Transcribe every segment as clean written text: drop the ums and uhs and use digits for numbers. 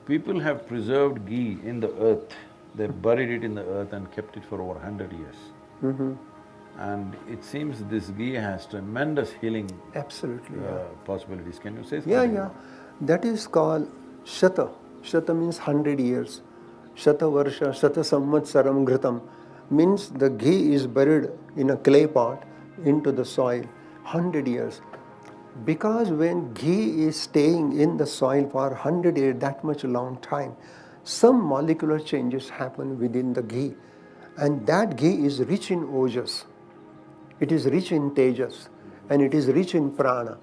People have preserved ghee in the earth, they buried it in the earth and kept it for over 100 years. And it seems this ghee has tremendous healing Absolutely, yeah. possibilities. Can you say something Yeah, about yeah. That is called Shata. Shata means 100 years. Shata Varsha, Shata Samvatsaram Ghritam means the ghee is buried in a clay pot into the soil 100 years. Because when ghee is staying in the soil for 100 years, that much long time, some molecular changes happen within the ghee. And that ghee is rich in ojas, it is rich in tejas, and it is rich in prana.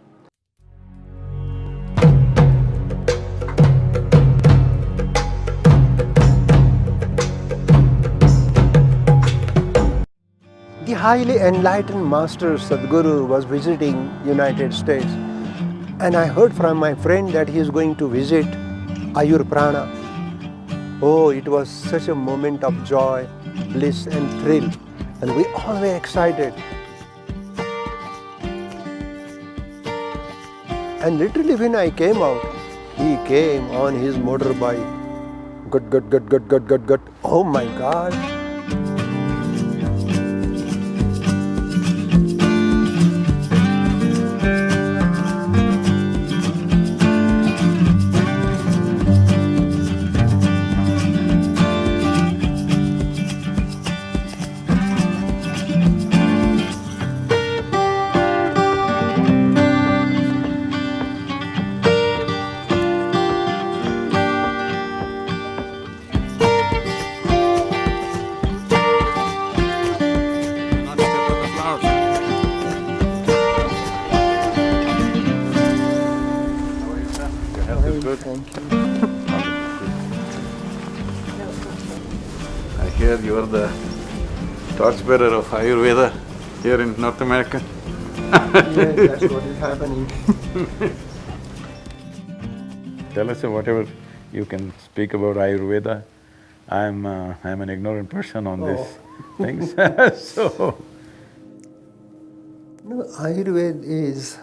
The highly enlightened master Sadhguru was visiting United States, and I heard from my friend that he is going to visit Ayur Prana. Oh, it was such a moment of joy, bliss and thrill, and we all were excited. And literally when I came out, he came on his motorbike. Gut. Oh my God. Not step on the flowers. How are you, sir? Your health is good? Thank you. I hear you are the torchbearer of Ayurveda here in North America. Yes, that's what is happening. Tell us whatever you can speak about Ayurveda. I'm an ignorant person on these things so… No, Ayurveda is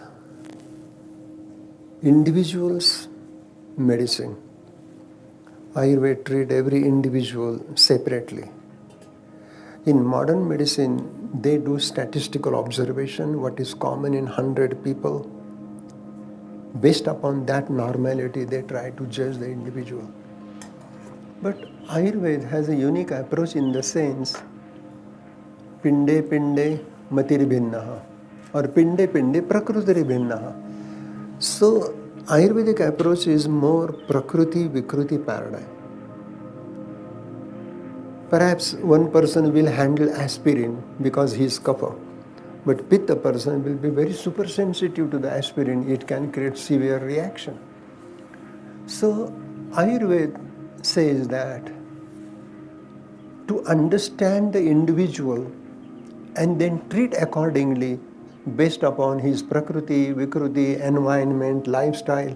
individual's medicine. Ayurveda treat every individual separately. In modern medicine, they do statistical observation, what is common in 100 people. Based upon that normality, they try to judge the individual. But Ayurveda has a unique approach in the sense, pinde pinde matir bhinnaha or pinde pinde prakrutiri bhinnaha. So Ayurvedic approach is more Prakriti Vikruti paradigm. Perhaps one person will handle aspirin because he is kapha, but pitta person will be very super sensitive to the aspirin, it can create severe reaction. So Ayurveda says that to understand the individual and then treat accordingly based upon his prakriti, vikruti, environment, lifestyle,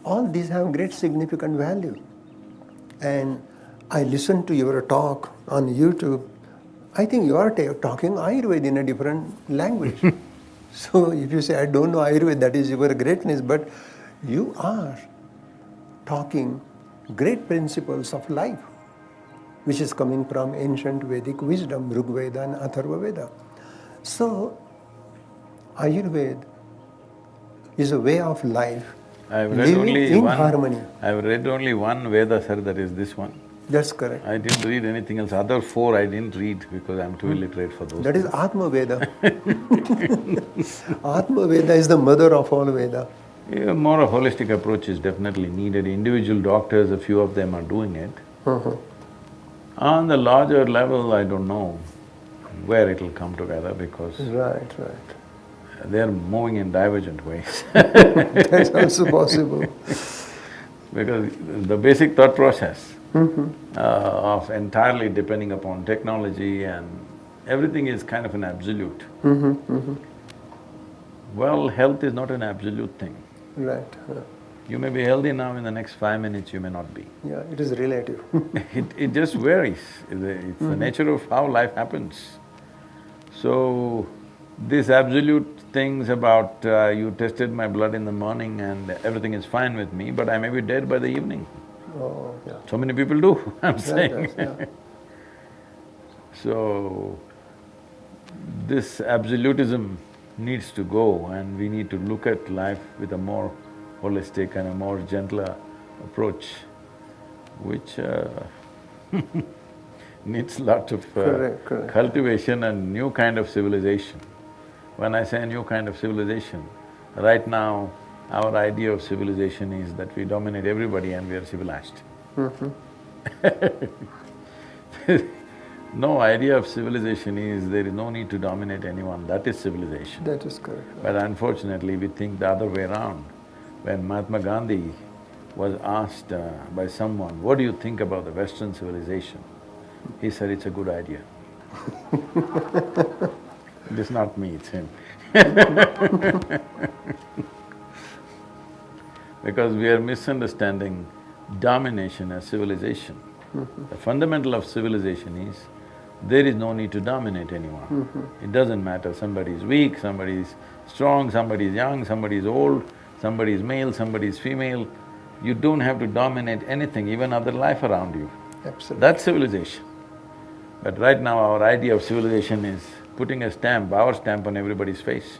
all these have great significant value. And I listened to your talk on YouTube. I think you are talking Ayurveda in a different language. So if you say, I don't know Ayurveda, that is your greatness, but you are talking great principles of life, which is coming from ancient Vedic wisdom, Rig Veda and Atharva Veda. So Ayurveda is a way of life, I've read living only in one… harmony. I've read only one Veda, sir, that is this one. That's correct. I didn't read anything else. Other four I didn't read because I'm too illiterate for those That is things. Atma Veda. Atma Veda is the mother of all Veda. Yeah, more a holistic approach is definitely needed. Individual doctors, a few of them are doing it. On the larger level, I don't know where it'll come together because Right. they're moving in divergent ways. That's also possible. Because the basic thought process of entirely depending upon technology and everything is kind of an absolute. Well, health is not an absolute thing. Right. You may be healthy now, in the next 5 minutes you may not be. Yeah, it is relative. It just varies, it's the nature of how life happens. So, these absolute things about you tested my blood in the morning and everything is fine with me, but I may be dead by the evening. Oh, yeah. So many people do, I'm Right, saying. right, yeah. So, this absolutism needs to go and we need to look at life with a more holistic and a more gentler approach, which needs lot of Correct. cultivation and new kind of civilization. When I say new kind of civilization, right now our idea of civilization is that we dominate everybody and we are civilized. No idea of civilization is there is no need to dominate anyone, that is civilization. That is correct. But unfortunately, we think the other way around. When Mahatma Gandhi was asked by someone, what do you think about the Western civilization? He said, it's a good idea. It is not me, it's him. Because we are misunderstanding domination as civilization. The fundamental of civilization is, there is no need to dominate anyone. It doesn't matter, somebody is weak, somebody is strong, somebody is young, somebody is old, somebody is male, somebody is female. You don't have to dominate anything, even other life around you. Absolutely. That's civilization. But right now our idea of civilization is putting a stamp, our stamp on everybody's face.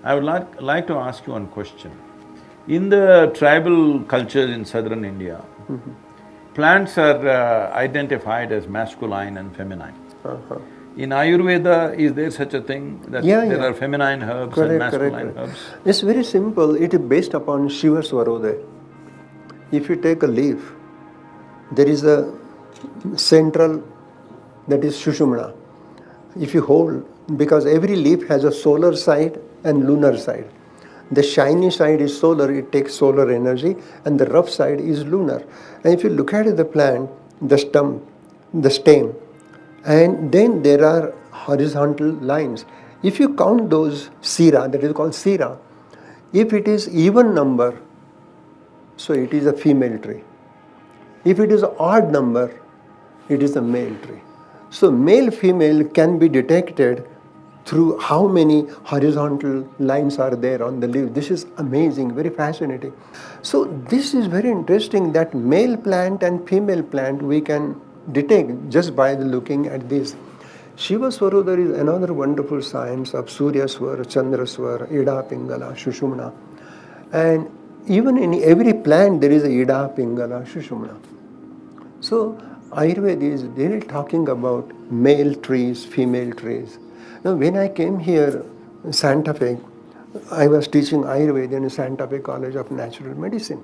I would like to ask you one question. In the tribal cultures in southern India, plants are identified as masculine and feminine. In Ayurveda, is there such a thing that there are feminine herbs and masculine herbs? It's very simple, it is based upon Shiva Swarodaya. If you take a leaf, there is a central, that is Sushumna. If you hold, because every leaf has a solar side and lunar side. The shiny side is solar, it takes solar energy, and the rough side is lunar. And if you look at the plant, the stem, and then there are horizontal lines. If you count those sira, that is called sira, if it is even number, so it is a female tree. If it is odd number, it is a male tree. So male-female can be detected through how many horizontal lines are there on the leaf. This is amazing, very fascinating. So this is very interesting that male plant and female plant we can detect just by looking at this. Shiva Swarodaya is another wonderful science of Surya Swara, Chandra Swara, Ida, Pingala, Shushumna. And even in every plant there is a Ida, Pingala, Shushumna. So Ayurveda is really talking about male trees, female trees. Now when I came here, Santa Fe, I was teaching Ayurveda in Santa Fe College of Natural Medicine.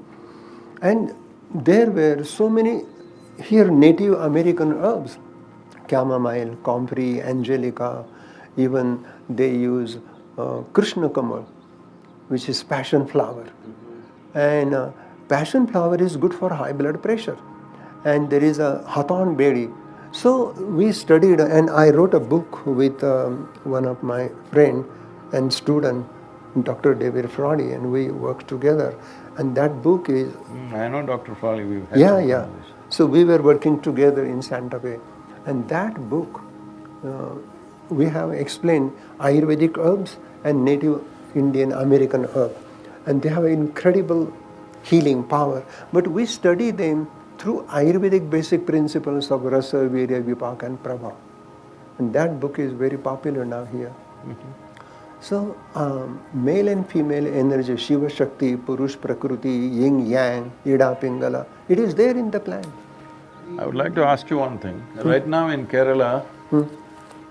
And there were so many here Native American herbs, chamomile, comfrey, angelica, even they use Krishna Kamal, which is passion flower. And passion flower is good for high blood pressure. And there is a Hathon Bedi. So we studied, and I wrote a book with one of my friend and student, Dr. David Fraudy, and we worked together. And that book is… I know Dr. Fraudy, we've had Yeah. So we were working together in Santa Fe. And that book, we have explained Ayurvedic herbs and Native Indian American herb. And they have incredible healing power. But we study them through Ayurvedic basic principles of Rasa, Virya, Vipaka and Prabha. And that book is very popular now here. So, male and female energy, Shiva Shakti, Purush Prakriti, Yin Yang, Ida Pingala, it is there in the plant. I would like to ask you one thing. Right now in Kerala,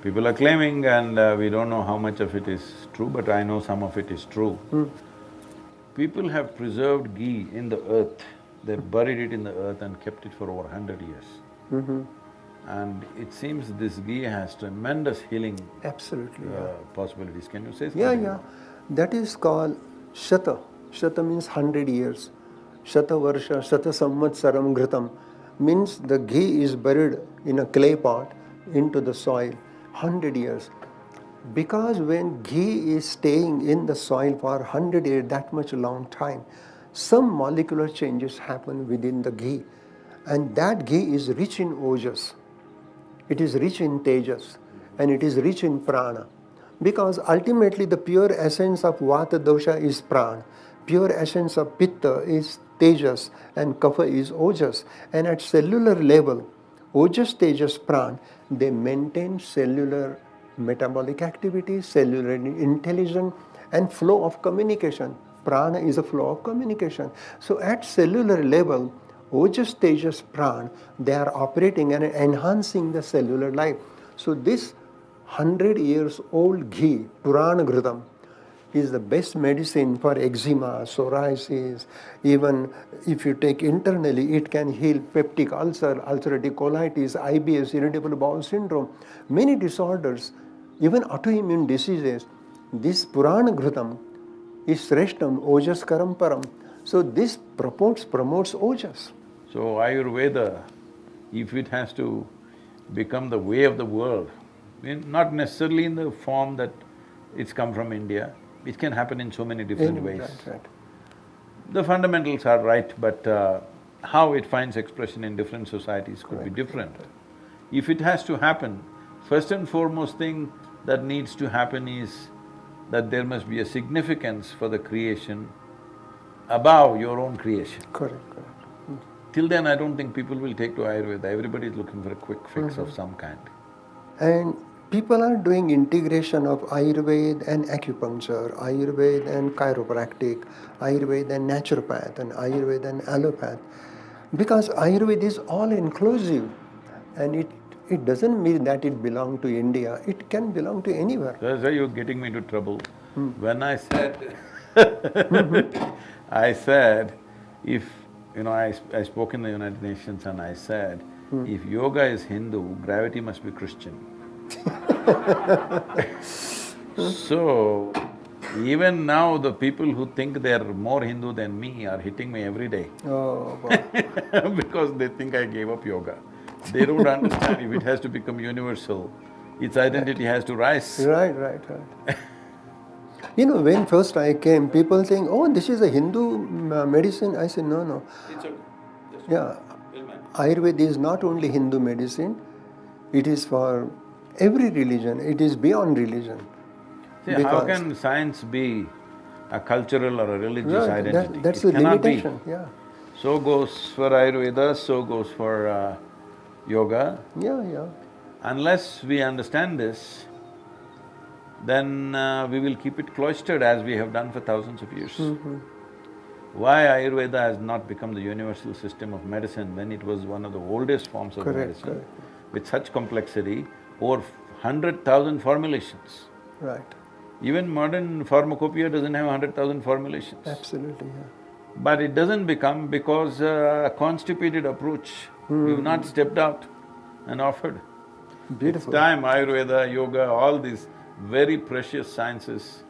people are claiming, and we don't know how much of it is true, but I know some of it is true. People have preserved ghee in the earth. They buried it in the earth and kept it for over 100 years. And it seems this ghee has tremendous healing possibilities. Can you say something? Yeah. That is called Shata. Shata means 100 years. Shata Varsha, Shata Samvatsaram Ghritam means the ghee is buried in a clay pot into the soil 100 years. Because when ghee is staying in the soil for 100 years, that much long time, some molecular changes happen within the ghee, and that ghee is rich in ojas, it is rich in tejas, and it is rich in prana, because ultimately the pure essence of vata dosha is prana. pure essence of Pitta is Tejas and Kapha is Ojas. And at cellular level, Ojas, Tejas, Pran, they maintain cellular metabolic activity, cellular intelligence, and flow of communication. Prana is a flow of communication. So at cellular level, Ojas, Tejas, Pran, they are operating and enhancing the cellular life. So this 100 years old ghee, Purana Ghritam, is the best medicine for eczema, psoriasis. Even if you take internally, it can heal peptic ulcer, ulcerative colitis, IBS, irritable bowel syndrome, many disorders, even autoimmune diseases. This Purana Ghritam is Sreshtam, Ojas Karam Param. So this promotes Ojas. So Ayurveda, if it has to become the way of the world, not necessarily in the form that it's come from India, it can happen in so many different ways. Right. The fundamentals are right, but how it finds expression in different societies could be different. If it has to happen, first and foremost thing that needs to happen is that there must be a significance for the creation above your own creation. Correct. Till then, I don't think people will take to Ayurveda. Everybody is looking for a quick fix of some kind. And people are doing integration of Ayurveda and acupuncture, Ayurveda and chiropractic, Ayurveda and naturopath, and Ayurveda and allopath. Because Ayurveda is all inclusive, and it doesn't mean that it belongs to India, it can belong to anywhere. That's why you're getting me into trouble. When I said I said, if… I spoke in the United Nations and I said, if yoga is Hindu, gravity must be Christian. So, even now the people who think they're more Hindu than me are hitting me every day. Oh, wow. Because they think I gave up yoga. They don't understand if it has to become universal, its identity has to rise. Right. When first I came, people saying, oh, this is a Hindu medicine. I said, no. It's okay. Yeah, Ayurveda is not only Hindu medicine, it is for every religion, it is beyond religion. See, how can science be a cultural or a religious identity? That's It the cannot be. limitation, yeah. So goes for Ayurveda, so goes for yoga. Yeah. Unless we understand this, then we will keep it cloistered as we have done for thousands of years. Why Ayurveda has not become the universal system of medicine when it was one of the oldest forms of medicine, with such complexity, over 100,000 formulations. Right. Even modern pharmacopoeia doesn't have 100,000 formulations. Absolutely, yeah. But it doesn't become because a constipated approach, we've not stepped out and offered. Beautiful. It's time Ayurveda, yoga, all these very precious sciences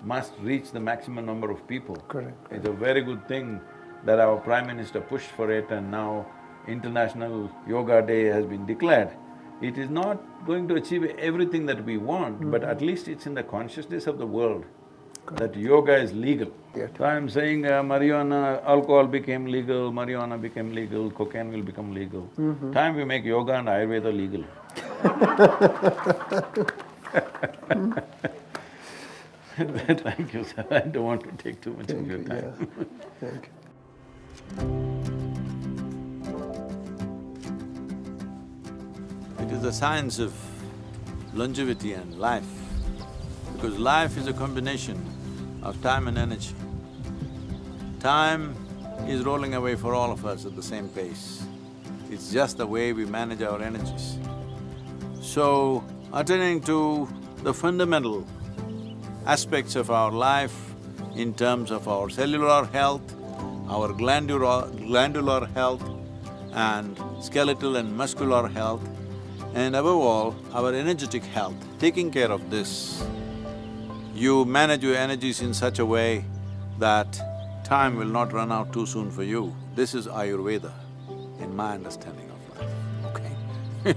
must reach the maximum number of people. Correct. It's a very good thing that our Prime Minister pushed for it and now International Yoga Day has been declared. It is not going to achieve everything that we want, but at least it's in the consciousness of the world that yoga is legal. Yeah. So I'm saying marijuana, alcohol became legal, marijuana became legal, cocaine will become legal. Time we make yoga and Ayurveda legal. Thank you, sir. I don't want to take too much of your time. Thank you. It is the science of longevity and life, because life is a combination of time and energy. Time is rolling away for all of us at the same pace. It's just the way we manage our energies. So, attending to the fundamental aspects of our life in terms of our cellular health, our glandular health, and skeletal and muscular health, and above all, our energetic health. Taking care of this, you manage your energies in such a way that time will not run out too soon for you. This is Ayurveda, in my understanding of life, okay?